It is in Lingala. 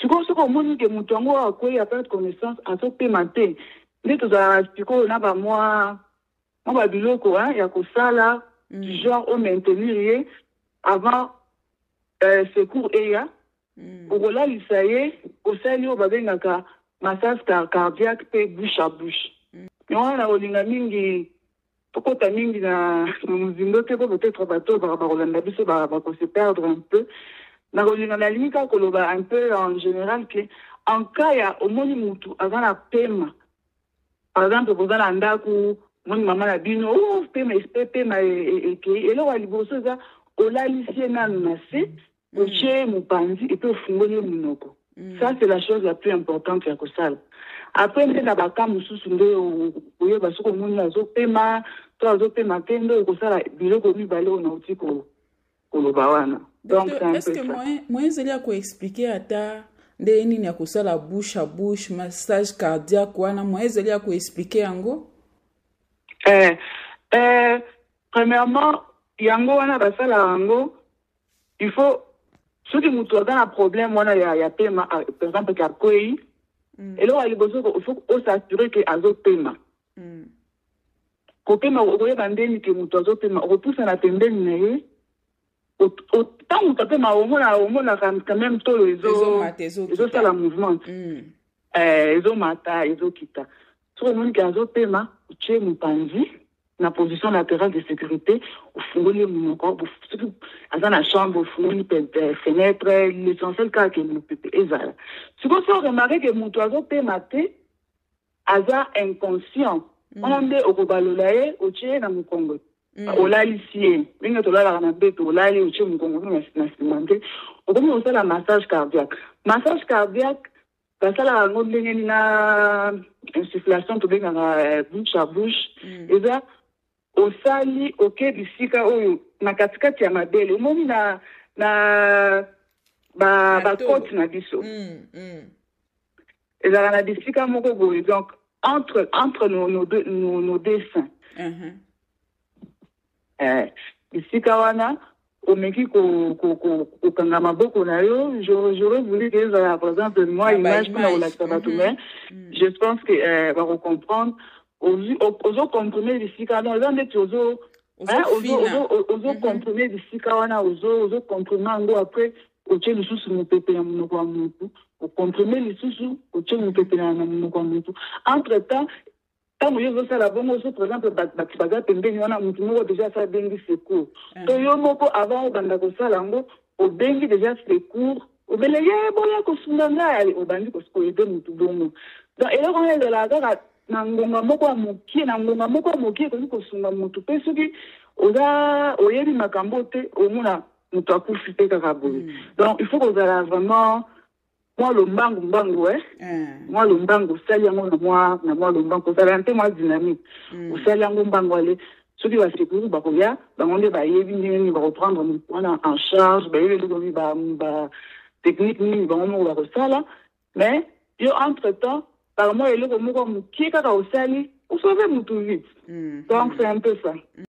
sikoyo soki omoni ke moto yango akwei aperdre connaissance azopema te nde tozala sikoyo na bamwa babiloko ya kosala du genre au maintenir ye avant secours eya okolalisa ye osali oyo babengaka massage cardiaque mpe bouche à bouche yango wana olinga mingi tokota mingi na mozindo te po peut-être bato bakolanda biso bakose perdre un peu nakolinga nalingi kaka koloba un peu en général ke en cas ya omoni mutu aza na pema par exemple koza na ndako moni mama na bino pema ekei eloko ya liboso eza olalisi ye nanu na se otie mopanzi epe ofungoli ye monoko ça c'est la chose la plus importante ya kosala après nde na baka mosusu nde oyeba soki omoni azopema to azopema te nde okosala biloko mibale oyo nauti koloba wana. Donc c'est un peu ça. Est-ce que moyen ezali ya koexplike ata nde nini ya kosala bouche à bouche massage cardiaque wana moyen ezali ya koexplike yango? Premièrement yango wana basala yango il faut soki mutu aza na problème wana ya pema par exemple ka kwei eloko ya liboso il faut osassurer ke azopema kopema okoyeba ndeni ke mutu azopema okopusa na pembeni na ye tant mutu apema omona quand même tolo ezosala mouvement ezomata ezokita soki omoni ke azopema otie mopanzi na position latérale de sécurité ofungoli monoko soki aza na chambre ofungoli fenêtre l'essentiel kaka ke mopepe ezala sikoyo so remarke ke moto azopema te aza inconscient wana nde okobalola ye otie ye na mokongo olalisi ye ndenge tolalaka na mbeto olali otie mokongo na nsima nte okomi kosala massage cardiaque basalaka yango ndenge na insufflation tobengaka bouche à bouche eza osali oke bisika oyo na katikati ya mabele omoni na bakoti na biso ezalaka na bisika moko boye donc entre nos deux seins bisika wana omeki kokanga maboko na yo j'aurais voulu que ezala par exemple moi image mpona kolakisa bato mais je pense que bakocomprendre ozokomprime bisika donc eza ndeti ozokomprime bisika wana ozokomprime yango après otie lisusu mopepe na monoko ya motu okomprime lisusu otie mopepe na monoko ya motu entre temps ntango yo ozosala bongo so par exemple bato baza pembeni wana motu moko deja asala bengi secours to yo moko avant obanda kosala yango obengi deja secours obele ye boya kosunga ngai obandi koyede motu bongo donc eloko wana ezalaka kaka na ngonga moko ya mokie ekoki kosunga motu mpe soki oyebi makambo te omona moto akufi te kaka boye donc il faut kozala vraiment mwa lombangu mwa lombangu osali yango na mwa lombangu kozala mpe mwa dynamique osali yango mbangu ale soki basekuru bakoya bango nde bayebi ndenge nini bakoprendre motu wana en charge bayebi eloko nini batechnique nini bango moko bakosala mais yo entre temps par moi eloko moko mokie kaka osali osauve motu vite donc c'est un peu ça.